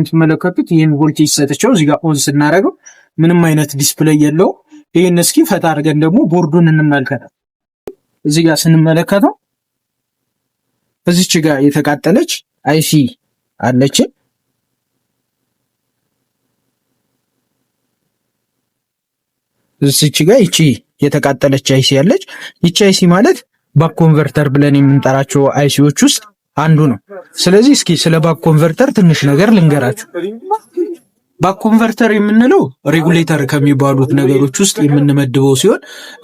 የምትመለከቱት ይህን ቮልቴጅ ሰጥቼው እዚህ ጋር ኦን ስናደርገው ምንም አይነት ዲስፕሌይ የለው። ይህን እስኪ ፈታ አድርገን ደግሞ ቦርዱን እንመልከታል። እዚህ ጋር ስንመለከተው እዚች ጋር የተቃጠለች አይሲ አለችን። እዚች ጋር ይቺ የተቃጠለች አይሲ አለች። ይቺ አይሲ ማለት ባክ ኮንቨርተር ብለን የምንጠራቸው አይሲዎች ውስጥ አንዱ ነው። ስለዚህ እስኪ ስለ ባክ ኮንቨርተር ትንሽ ነገር ልንገራችሁ። ባክ ኮንቨርተር የምንለው ሬጉሌተር ከሚባሉት ነገሮች ውስጥ የምንመድበው ሲሆን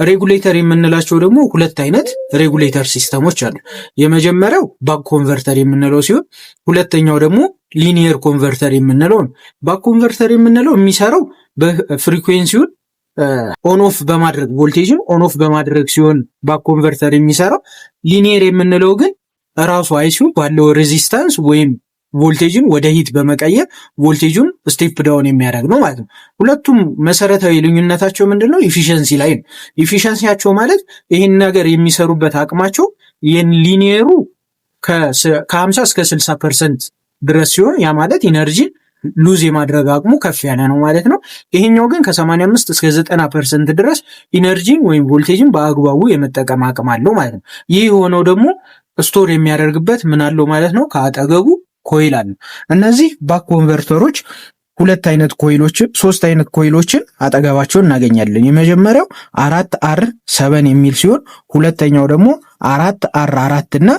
ሬጉሌተር የምንላቸው ደግሞ ሁለት አይነት ሬጉሌተር ሲስተሞች አሉ። የመጀመሪያው ባክ ኮንቨርተር የምንለው ሲሆን ሁለተኛው ደግሞ ሊኒየር ኮንቨርተር የምንለው ነው። ባክ ኮንቨርተር የምንለው የሚሰራው በፍሪኩዌንሲውን ኦን ኦፍ በማድረግ ቮልቴጅን ኦን ኦፍ በማድረግ ሲሆን ባክ ኮንቨርተር የሚሰራው። ሊኒየር የምንለው ግን ራሱ አይሲው ባለው ሬዚስታንስ ወይም ቮልቴጅን ወደ ሂት በመቀየር ቮልቴጁን ስቴፕ ዳውን የሚያደርግ ነው ማለት ነው። ሁለቱም መሰረታዊ ልዩነታቸው ምንድነው? ኢፊሸንሲ ላይ ነው። ኢፊሸንሲያቸው ማለት ይህን ነገር የሚሰሩበት አቅማቸው ሊኒየሩ ከ50 እስከ 60% ድረስ ሲሆን ያ ማለት ኢነርጂን ሉዝ የማድረግ አቅሙ ከፍ ያለ ነው ማለት ነው። ይሄኛው ግን ከ85 እስከ 90% ድረስ ኢነርጂን ወይም ቮልቴጅን በአግባቡ የመጠቀም አቅም አለው ማለት ነው። ይህ የሆነው ደግሞ ስቶር የሚያደርግበት ምን አለው ማለት ነው? ከአጠገቡ ኮይል አለ። እነዚህ ባክ ኮንቨርተሮች ሶስት አይነት ኮይሎችን አጠገባቸው እናገኛለን። የመጀመሪያው 4R7 የሚል ሲሆን ሁለተኛው ደግሞ 4R4 እና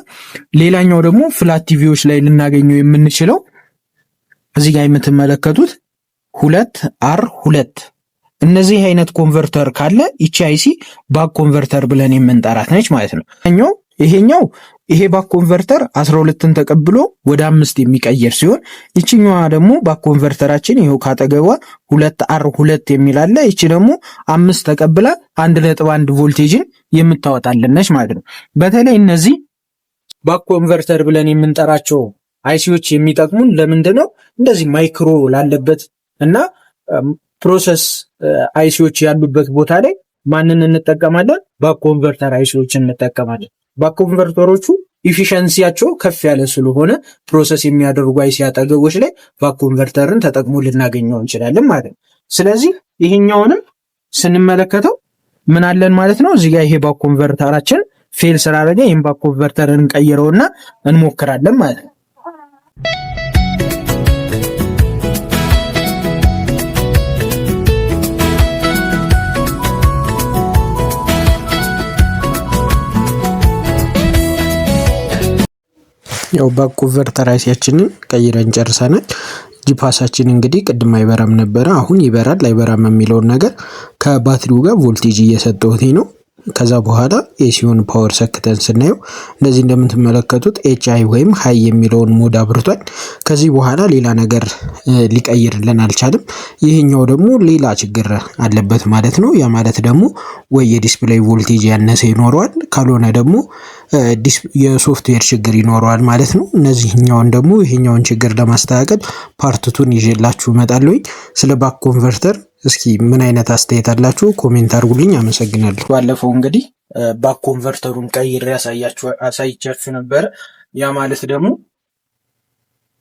ሌላኛው ደግሞ ፍላት ቲቪዎች ላይ ልናገኘው የምንችለው እዚህ ጋር የምትመለከቱት 2R2። እነዚህ አይነት ኮንቨርተር ካለ ይቺ አይሲ ባክ ኮንቨርተር ብለን የምንጠራት ነች ማለት ነው። ይሄ ባክ ኮንቨርተር 12ን ተቀብሎ ወደ 5 የሚቀየር ሲሆን ይቺኛዋ ደግሞ ባክ ኮንቨርተራችን ይሄው ካጠገቧ 2R2 የሚል አለ። ይቺ ደግሞ 5 ተቀብላ 1.1 ቮልቴጅን የምታወጣልን ነች ማለት ነው። በተለይ እነዚህ ባክ ኮንቨርተር ብለን የምንጠራቸው አይሲዎች የሚጠቅሙን ለምንድነው? እንደዚህ ማይክሮ ላለበት እና ፕሮሰስ አይሲዎች ያሉበት ቦታ ላይ ማንን እንጠቀማለን? ባክ ኮንቨርተር አይሲዎችን እንጠቀማለን። ባክ ኮንቨርተሮቹ ኢፊሸንሲያቸው ከፍ ያለ ስለሆነ ፕሮሰስ የሚያደርጉ አይሲ አጠገቦች ላይ ባክ ኮንቨርተርን ተጠቅሞ ልናገኘው እንችላለን ማለት ነው። ስለዚህ ይሄኛውንም ስንመለከተው ምን አለን ማለት ነው? እዚህ ጋር ይሄ ባክ ኮንቨርተራችን ፌል ስላደረገ ይሄን ባክ ኮንቨርተርን እንቀይረውና እንሞክራለን ማለት ነው። ያው ባክ ኮንቨርተር አይሲያችንን ቀይረን ጨርሰናል። ጂፓሳችን እንግዲህ ቅድም አይበራም ነበረ፣ አሁን ይበራል አይበራም የሚለውን ነገር ከባትሪው ጋር ቮልቴጅ እየሰጠሁት ነው። ከዛ በኋላ ኤሲውን ፓወር ሰክተን ስናየው እንደዚህ እንደምትመለከቱት ኤችአይ ወይም ሃይ የሚለውን ሞድ አብርቷል። ከዚህ በኋላ ሌላ ነገር ሊቀይርልን አልቻለም። ይሄኛው ደግሞ ሌላ ችግር አለበት ማለት ነው። ያ ማለት ደግሞ ወይ የዲስፕሌይ ቮልቴጅ ያነሰ ይኖረዋል፣ ካልሆነ ደግሞ የሶፍትዌር ችግር ይኖረዋል ማለት ነው። ይሄኛውን ችግር ለማስተካከል ፓርትቱን ይዤላችሁ እመጣለሁኝ። ስለ ባክ ኮንቨርተር እስኪ ምን አይነት አስተያየት አላችሁ? ኮሜንት አድርጉልኝ። አመሰግናለሁ። ባለፈው እንግዲህ ባክ ኮንቨርተሩን ቀይሬ አሳይቻችሁ ነበረ። ያ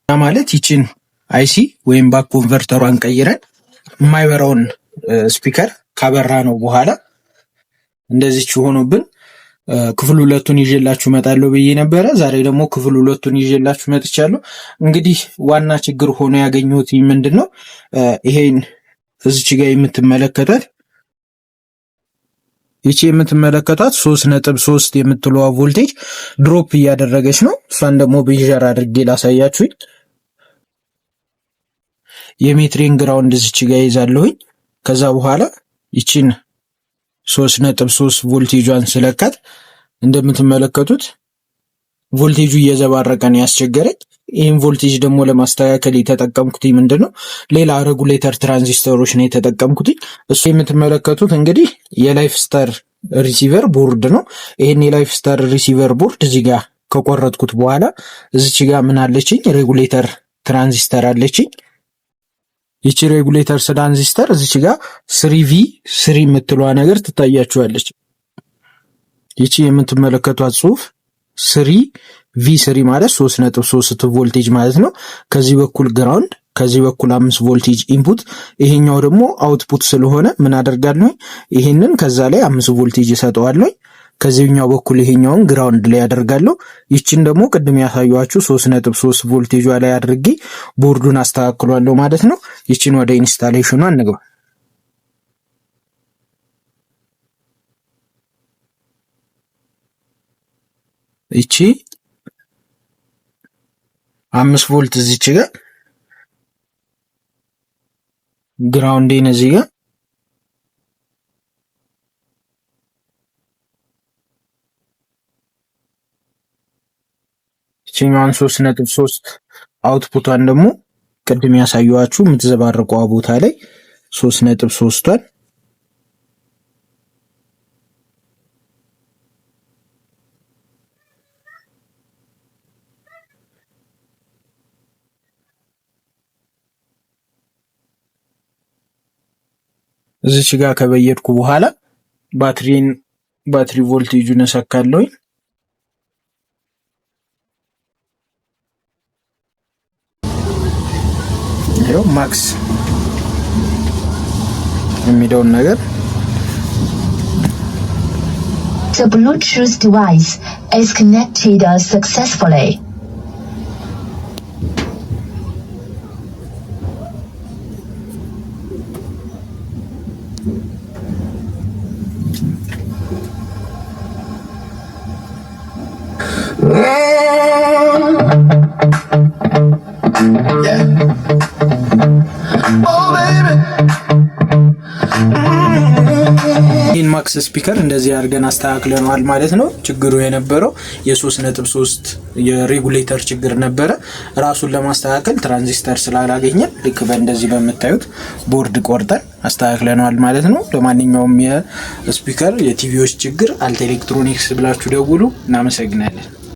ማለት ይችን አይሲ ወይም ባክ ኮንቨርተሯን ቀይረን የማይበራውን ስፒከር ካበራ ነው በኋላ እንደዚች ሆኖብን ክፍል 2ቱን ይዤላችሁ እመጣለሁ ብዬ ነበረ። ዛሬ ደግሞ ክፍል 2ቱን ይዤላችሁ መጥቻለሁ። እንግዲህ ዋና ችግር ሆኖ ያገኘሁት ምንድነው? ይሄን እዚች ጋር የምትመለከቷት 3.3 የምትለዋ ቮልቴጅ ድሮፕ እያደረገች ነው። እሷን ደግሞ በይዣር አድርጌ ላሳያችሁኝ። የሜትሬን ግራውንድ እዚች ጋር ይዛለሁኝ። ከዛ በኋላ ይችን 3.3 ቮልቴጇን ስለካት እንደምትመለከቱት ቮልቴጁ እየዘባረቀ ነው ያስቸገረኝ። ይህን ቮልቴጅ ደግሞ ለማስተካከል የተጠቀምኩት ምንድነው? ሌላ ሬጉሌተር ትራንዚስተሮች ነው የተጠቀምኩት። እሱ የምትመለከቱት እንግዲህ የላይፍ ስታር ሪሲቨር ቦርድ ነው። ይህን የላይፍ ስታር ሪሲቨር ቦርድ እዚህ ጋር ከቆረጥኩት በኋላ እዚች ጋር ምን አለችኝ? ሬጉሌተር ትራንዚስተር አለችኝ። ይቺ ሬጉሌተር ትራንዚስተር እዚች ጋር 3V3 የምትለዋ ነገር ትታያችኋለች። ይቺ የምትመለከቷት ጽሁፍ 3V3 ማለት 3.3 ቮልቴጅ ማለት ነው። ከዚህ በኩል ግራውንድ ከዚህ በኩል 5 ቮልቴጅ ኢንፑት፣ ይሄኛው ደግሞ አውትፑት ስለሆነ ምን አደርጋለሁ? ይሄንን ከዛ ላይ 5 ቮልቴጅ እሰጠዋለሁ። ከዚህኛው በኩል ይሄኛውን ግራውንድ ላይ አደርጋለሁ። ይችን ደግሞ ቅድም ያሳየኋችሁ 3.3 ቮልቴጇ ላይ አድርጌ ቦርዱን አስተካክሏለሁ ማለት ነው። ይችን ወደ ኢንስታሌሽኑ አንግባ። ይቺ 5 ቮልት እዚች ጋር ግራውንዴን እዚህ ጋር ይችኛዋን 3.3 አውትፑቷን ደግሞ ቅድም ያሳየኋችሁ የምትዘባርቀው ቦታ ላይ 3.3ቷን እዚች ጋር ከበየድኩ በኋላ ባትሪ ቮልቴጁን እሰካለሁ። ይሄው ማክስ የሚለውን ነገር The Bluetooth device is connected successfully. ይህን ማክስ ስፒከር እንደዚህ አድርገን አስተካክለናል ማለት ነው። ችግሩ የነበረው የ3.3 የሬጉሌተር ችግር ነበረ። ራሱን ለማስተካከል ትራንዚስተር ስላላገኘን ልክ በእንደዚህ በምታዩት ቦርድ ቆርጠን አስተካክለናል ማለት ነው። ለማንኛውም የስፒከር የቲቪዎች ችግር አልታ ኤሌክትሮኒክስ ብላችሁ ደውሉ። እናመሰግናለን።